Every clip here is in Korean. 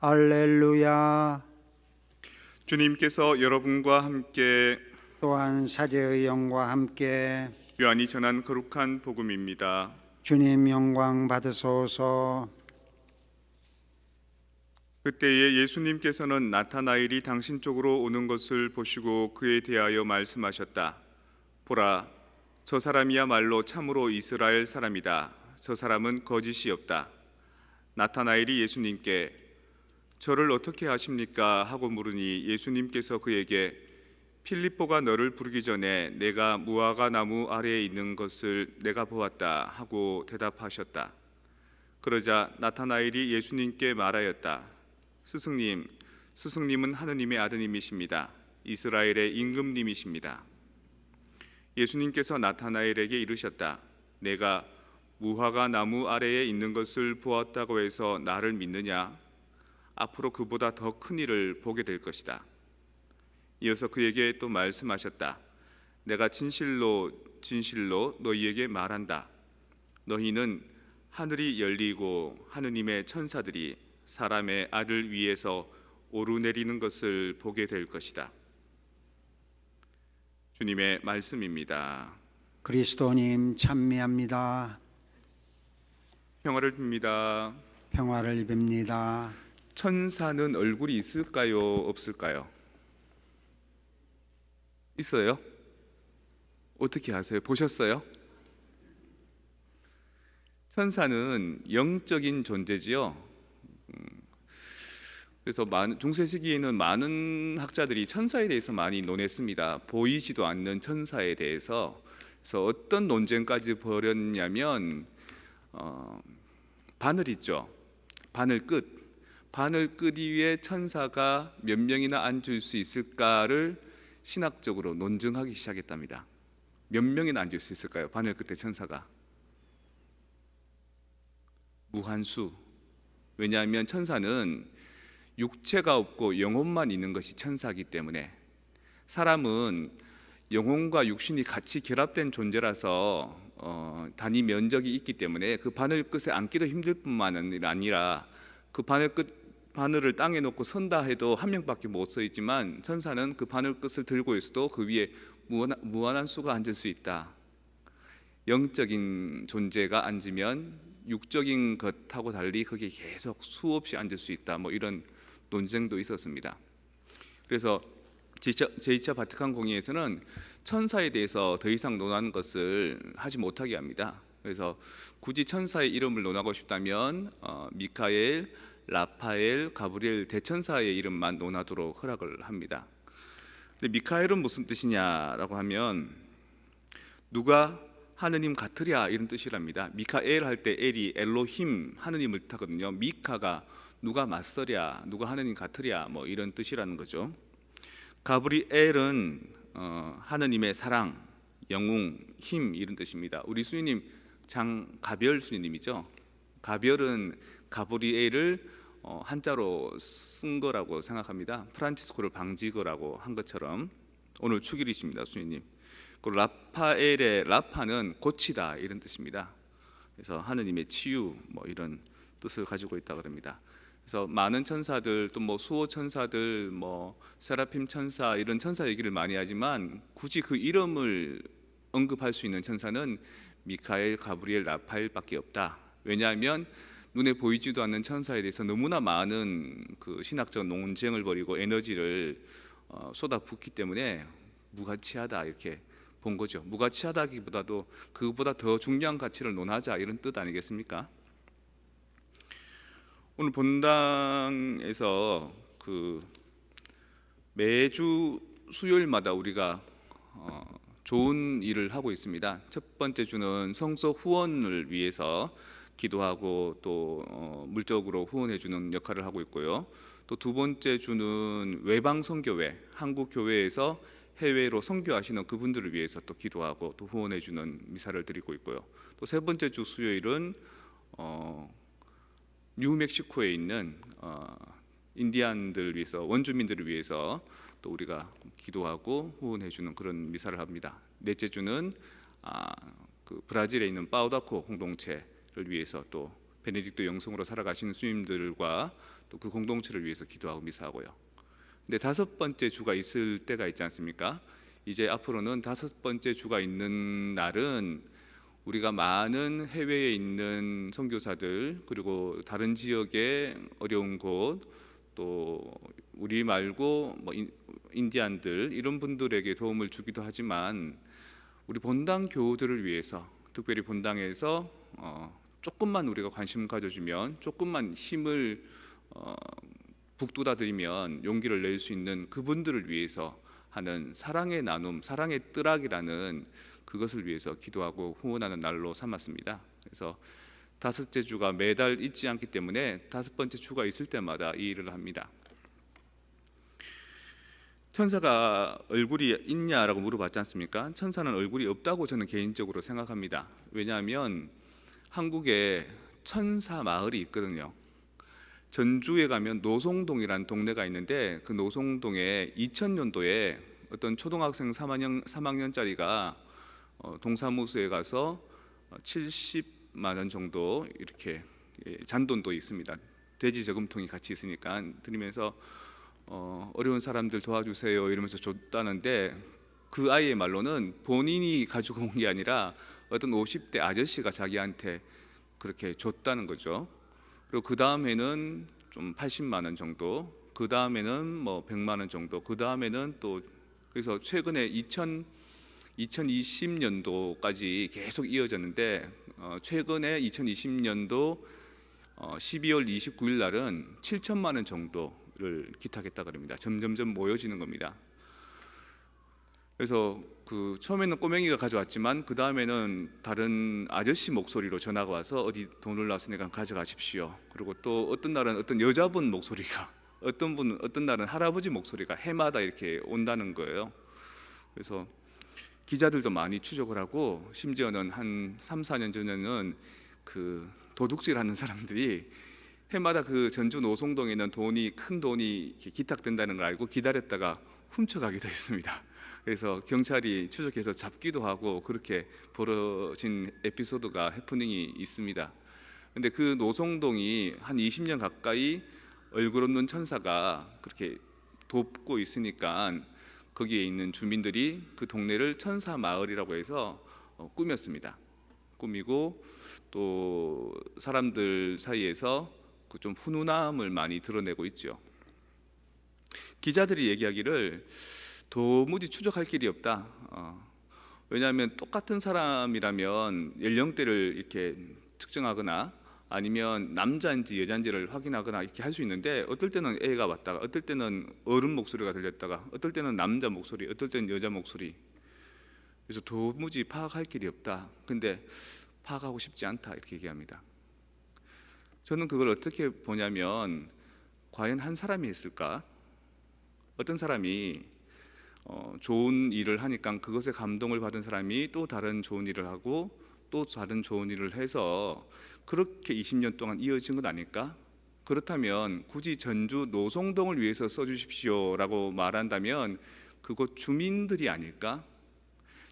할렐루야. 주님께서 여러분과 함께 또한 사제의 영과 함께 요한이 전한 거룩한 복음입니다. 주님 영광 받으소서. 그때에 예수님께서는 나타나엘이 당신 쪽으로 오는 것을 보시고 그에 대하여 말씀하셨다. 보라, 저 사람이야말로 참으로 이스라엘 사람이다. 저 사람은 거짓이 없다. 나타나엘이 예수님께 저를 어떻게 아십니까? 하고 물으니 예수님께서 그에게 필립보가 너를 부르기 전에 내가 무화과 나무 아래에 있는 것을 내가 보았다 하고 대답하셨다. 그러자 나타나엘이 예수님께 말하였다. 스승님, 스승님은 하느님의 아드님이십니다. 이스라엘의 임금님이십니다. 예수님께서 나타나엘에게 이르셨다. 내가 무화과 나무 아래에 있는 것을 보았다고 해서 나를 믿느냐? 앞으로 그보다 더 큰 일을 보게 될 것이다. 이어서 그에게 또 말씀하셨다. 내가 진실로 진실로 너희에게 말한다. 너희는 하늘이 열리고 하느님의 천사들이 사람의 아들 위에서 오르내리는 것을 보게 될 것이다. 주님의 말씀입니다. 그리스도님 찬미합니다. 평화를 빕니다. 평화를 빕니다. 천사는 얼굴이 있을까요? 없을까요? 있어요? 어떻게 아세요? 보셨어요? 천사는 영적인 존재지요. 그래서 중세 시기에는 많은 학자들이 천사에 대해서 많이 논했습니다. 보이지도 않는 천사에 대해서. 그래서 어떤 논쟁까지 벌였냐면 바늘 있죠. 바늘 끝 위에 천사가 몇 명이나 앉을 수 있을까를 신학적으로 논증하기 시작했답니다. 몇 명이나 앉을 수 있을까요? 바늘 끝에 천사가 무한수. 왜냐하면 천사는 육체가 없고 영혼만 있는 것이 천사이기 때문에, 사람은 영혼과 육신이 같이 결합된 존재라서 단위 면적이 있기 때문에 그 바늘 끝에 앉기도 힘들 뿐만 아니라 그 바늘을 땅에 놓고 선다 해도 한 명밖에 못 서 있지만 천사는 그 바늘 끝을 들고 있어도 그 위에 무한한 수가 앉을 수 있다. 영적인 존재가 앉으면 육적인 것하고 달리 거기에 계속 수없이 앉을 수 있다. 이런 논쟁도 있었습니다. 그래서 제2차 바티칸 공의에서는 천사에 대해서 더 이상 논하는 것을 하지 못하게 합니다. 그래서 굳이 천사의 이름을 논하고 싶다면 미카엘, 라파엘, 가브리엘 대천사의 이름만 논하도록 허락을 합니다. 근데 미카엘은 무슨 뜻이냐라고 하면 누가 하느님 같으랴 이런 뜻이랍니다. 미카엘 할 때 엘이 엘로힘 하느님을 뜻하거든요. 미카가 누가 맞서랴, 누가 하느님 같으랴 이런 뜻이라는 거죠. 가브리엘은 하느님의 사랑, 영웅, 힘 이런 뜻입니다. 우리 수녀님 장가별 수녀님이죠. 가별은 가브리엘을 한자로 쓴 거라고 생각합니다. 프란치스코를 방지거라고 한 것처럼 오늘 축일이십니다, 수녀님. 그리고 라파엘의 라파는 고치다 이런 뜻입니다. 그래서 하느님의 치유 이런 뜻을 가지고 있다 그럽니다. 그래서 많은 천사들 또 수호 천사들 세라핌 천사 이런 천사 얘기를 많이 하지만 굳이 그 이름을 언급할 수 있는 천사는 미카엘, 가브리엘, 라파엘밖에 없다. 왜냐하면 눈에 보이지도 않는 천사에 대해서 너무나 많은 그 신학적 논쟁을 벌이고 에너지를 쏟아붓기 때문에 무가치하다 이렇게 본 거죠. 무가치하다기보다도 그보다 더 중요한 가치를 논하자 이런 뜻 아니겠습니까? 오늘 본당에서 매주 수요일마다 우리가 좋은 일을 하고 있습니다. 첫 번째 주는 성소 후원을 위해서 기도하고 또 물적으로 후원해 주는 역할을 하고 있고요. 또 두 번째 주는 외방 선교회, 한국 교회에서 해외로 선교하시는 그분들을 위해서 또 기도하고 또 후원해 주는 미사를 드리고 있고요. 또 세 번째 주 수요일은 뉴멕시코에 있는 인디안들 위해서, 원주민들을 위해서 또 우리가 기도하고 후원해 주는 그런 미사를 합니다. 넷째 주는 그 브라질에 있는 파우다코 공동체를 위해서 또 베네딕토 영성으로 살아가시는 수님들과 또 또 그 공동체를 위해서 기도하고 미사하고요. 근데 다섯 번째 주가 있을 때가 있지 않습니까? 이제 앞으로는 다섯 번째 주가 있는 날은 우리가 많은 해외에 있는 선교사들, 그리고 다른 지역의 어려운 곳, 또 우리 말고 뭐 인디안들 이런 분들에게 도움을 주기도 하지만 우리 본당 교우들을 위해서, 특별히 본당에서 조금만 우리가 관심 가져주면, 조금만 힘을 북돋아드리면 용기를 낼 수 있는 그분들을 위해서 하는 사랑의 나눔, 사랑의 뜨락이라는 그것을 위해서 기도하고 후원하는 날로 삼았습니다. 그래서 다섯째 주가 매달 있지 않기 때문에 다섯 번째 주가 있을 때마다 이 일을 합니다. 천사가 얼굴이 있냐라고 물어봤지 않습니까? 천사는 얼굴이 없다고 저는 개인적으로 생각합니다. 왜냐하면 한국에 천사 마을이 있거든요. 전주에 가면 노송동이라는 동네가 있는데 그 노송동에 2000년도에 어떤 초등학생 3학년짜리가 동사무소에 가서 70만 원 정도 이렇게 잔돈도 있습니다. 돼지 저금통이 같이 있으니까 드리면서 어려운 사람들 도와주세요 이러면서 줬다는데, 그 아이의 말로는 본인이 가지고 온 게 아니라 어떤 50대 아저씨가 자기한테 그렇게 줬다는 거죠. 그리고 그 다음에는 좀 80만 원 정도, 그 다음에는 뭐 100만 원 정도, 그 다음에는 또, 그래서 최근에 2020년도까지 계속 이어졌는데 최근에 2020년도 12월 29일 날은 7천만 원 정도를 기탁했다 그럽니다. 점점점 모여지는 겁니다. 그래서 그 처음에는 꼬맹이가 가져왔지만 그 다음에는 다른 아저씨 목소리로 전화가 와서 어디 돈을 놨으니까 가져가십시오. 그리고 또 어떤 날은 어떤 여자분 목소리가, 어떤 날은 할아버지 목소리가 해마다 이렇게 온다는 거예요. 그래서 기자들도 많이 추적을 하고, 심지어는 한 3, 4년 전에는 그 도둑질하는 사람들이 해마다 그 전주 노송동에 있는 큰 돈이 기탁된다는 걸 알고 기다렸다가 훔쳐가기도 했습니다. 그래서 경찰이 추적해서 잡기도 하고 그렇게 벌어진 에피소드가, 해프닝이 있습니다. 근데 그 노송동이 한 20년 가까이 얼굴 없는 천사가 그렇게 돕고 있으니까 거기에 있는 주민들이 그 동네를 천사 마을이라고 해서 꾸몄습니다. 꾸미고 또 사람들 사이에서 그 좀 훈훈함을 많이 드러내고 있죠. 기자들이 얘기하기를 도무지 추적할 길이 없다. 왜냐하면 똑같은 사람이라면 연령대를 이렇게 특정하거나 아니면 남자인지 여자인지를 확인하거나 이렇게 할 수 있는데, 어떨 때는 애가 왔다가, 어떨 때는 어른 목소리가 들렸다가, 어떨 때는 남자 목소리, 어떨 때는 여자 목소리. 그래서 도무지 파악할 길이 없다. 근데 파악하고 싶지 않다 이렇게 얘기합니다. 저는 그걸 어떻게 보냐면, 과연 한 사람이 했을까? 어떤 사람이 좋은 일을 하니까 그것에 감동을 받은 사람이 또 다른 좋은 일을 하고 또 다른 좋은 일을 해서 그렇게 20년 동안 이어진 건 아닐까? 그렇다면 굳이 전주 노송동을 위해서 써주십시오라고 말한다면 그곳 주민들이 아닐까?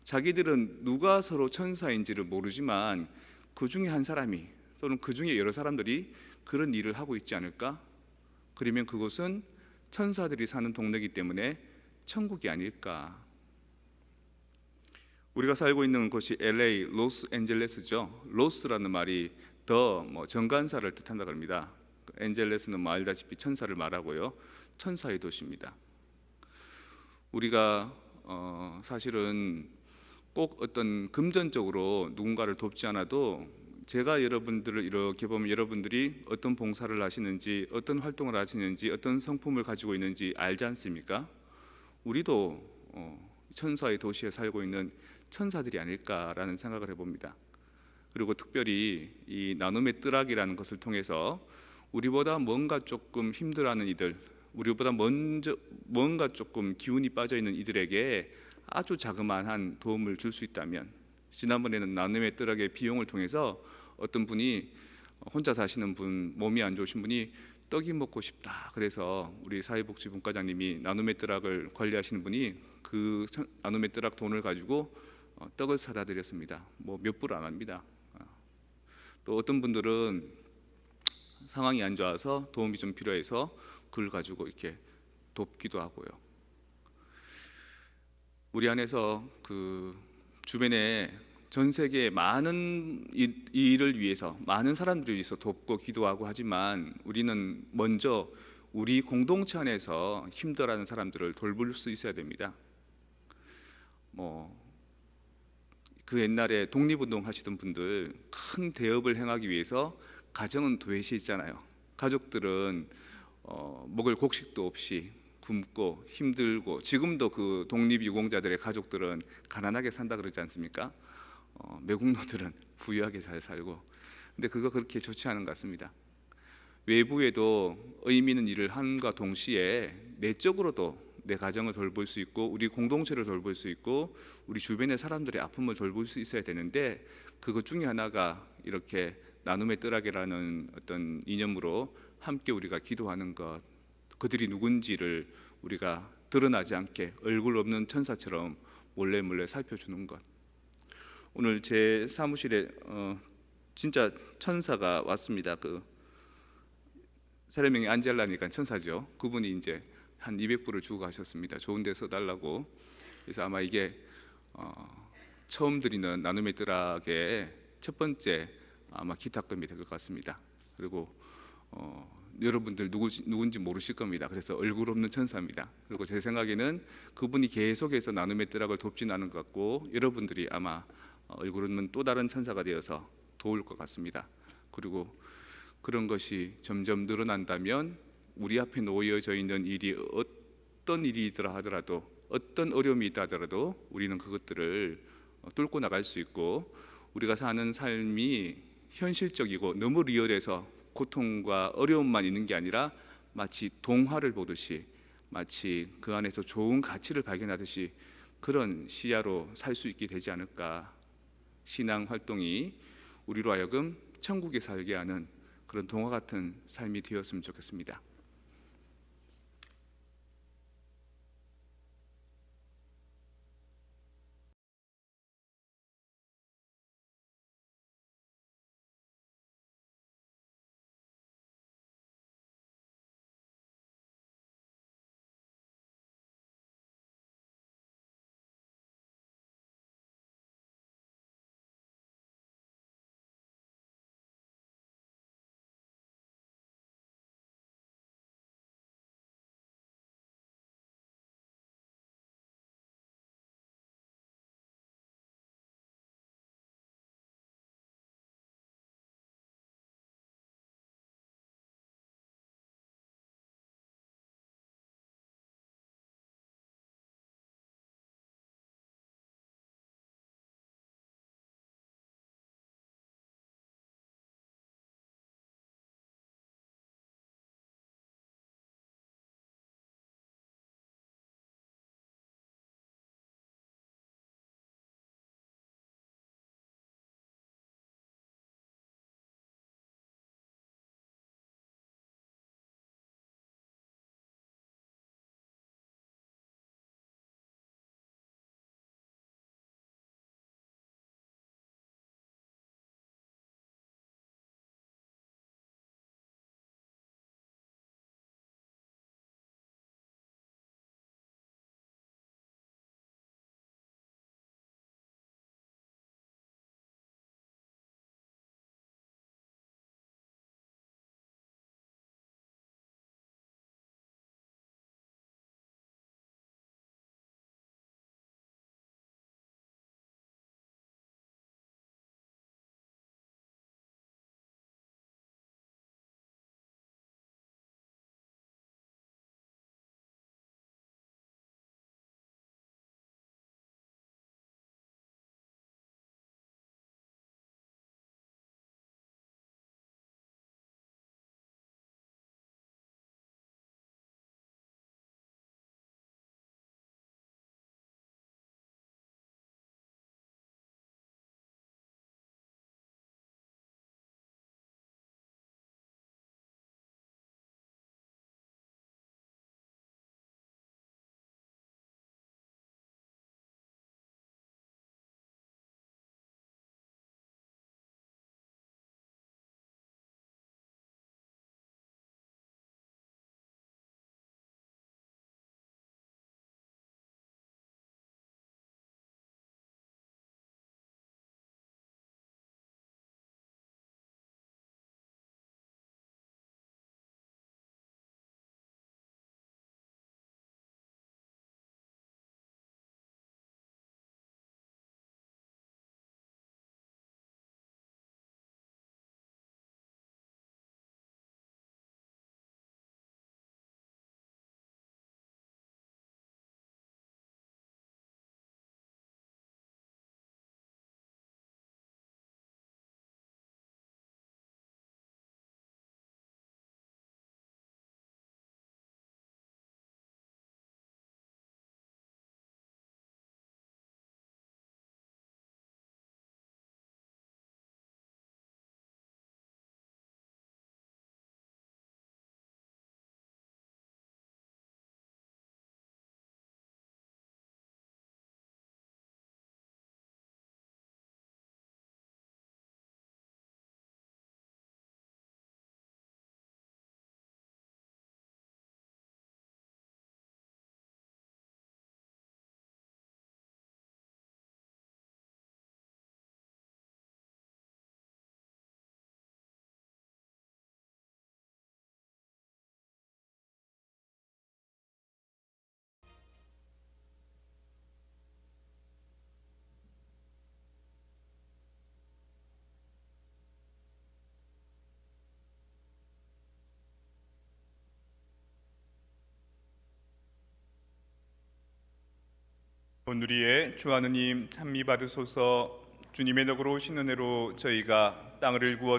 자기들은 누가 서로 천사인지를 모르지만 그 중에 한 사람이, 또는 그 중에 여러 사람들이 그런 일을 하고 있지 않을까? 그러면 그곳은 천사들이 사는 동네이기 때문에 천국이 아닐까? 우리가 살고 있는 곳이 LA, 로스앤젤레스죠. 로스라는 말이 더 정관사를 뜻한다고 합니다. 엔젤레스는 뭐 알다시피 천사를 말하고요. 천사의 도시입니다. 우리가 사실은 꼭 어떤 금전적으로 누군가를 돕지 않아도, 제가 여러분들을 이렇게 보면 여러분들이 어떤 봉사를 하시는지, 어떤 활동을 하시는지, 어떤 성품을 가지고 있는지 알지 않습니까? 우리도 천사의 도시에 살고 있는 천사들이 아닐까라는 생각을 해봅니다. 그리고 특별히 이 나눔의 뜨락이라는 것을 통해서 우리보다 뭔가 조금 힘들어하는 이들, 우리보다 뭔가 조금 기운이 빠져 있는 이들에게 아주 자그마한 도움을 줄 수 있다면, 지난번에는 나눔의 뜨락의 비용을 통해서 어떤 분이 혼자 사시는 분, 몸이 안 좋으신 분이 떡이 먹고 싶다, 그래서 우리 사회복지분과장님이 나눔의 뜨락을 관리하시는 분이 그 나눔의 뜨락 돈을 가지고 떡을 사다 드렸습니다. 뭐 몇 불 안 합니다. 또 어떤 분들은 상황이 안 좋아서 도움이 좀 필요해서 그걸 가지고 이렇게 돕기도 하고요. 우리 안에서 그 주변에 전 세계의 많은 이 일을 위해서 많은 사람들을 위해서 돕고 기도하고 하지만 우리는 먼저 우리 공동체 안에서 힘들어하는 사람들을 돌볼 수 있어야 됩니다. 뭐 그 옛날에 독립운동 하시던 분들 큰 대업을 행하기 위해서 가정은 도외시 있잖아요. 가족들은 먹을 곡식도 없이 굶고 힘들고, 지금도 그 독립유공자들의 가족들은 가난하게 산다 그러지 않습니까? 매국노들은 부유하게 잘 살고. 근데 그거 그렇게 좋지 않은 것 같습니다. 외부에도 의미 있는 일을 함과 동시에 내적으로도 내 가정을 돌볼 수 있고 우리 공동체를 돌볼 수 있고 우리 주변의 사람들의 아픔을 돌볼 수 있어야 되는데, 그것 중에 하나가 이렇게 나눔의 뜰하게라는 어떤 이념으로 함께 우리가 기도하는 것, 그들이 누군지를 우리가 드러나지 않게 얼굴 없는 천사처럼 몰래 몰래 살펴주는 것. 오늘 제 사무실에 진짜 천사가 왔습니다. 그 사람명이 안젤라니까 천사죠. 그분이 이제 한 200불을 주고 가셨습니다. 좋은 데 써달라고. 그래서 아마 이게 처음 드리는 나눔의 뜰하게 첫 번째 아마 기탁금이 될 것 같습니다. 그리고 여러분들 누군지 모르실 겁니다. 그래서 얼굴 없는 천사입니다. 그리고 제 생각에는 그분이 계속해서 나눔의 뜰학을 돕진 않은 것 같고 여러분들이 아마 얼굴 없는 또 다른 천사가 되어서 도울 것 같습니다. 그리고 그런 것이 점점 늘어난다면 우리 앞에 놓여져 있는 일이 어떤 일이더라 하더라도, 어떤 어려움이 있다 하더라도 우리는 그것들을 뚫고 나갈 수 있고, 우리가 사는 삶이 현실적이고 너무 리얼해서 고통과 어려움만 있는 게 아니라 마치 동화를 보듯이, 마치 그 안에서 좋은 가치를 발견하듯이 그런 시야로 살 수 있게 되지 않을까. 신앙 활동이 우리로 하여금 천국에 살게 하는 그런 동화 같은 삶이 되었으면 좋겠습니다. 온누리에 주 하느님 찬미 받으소서. 주님의 덕으로 오신 은혜로 저희가 땅을 일구어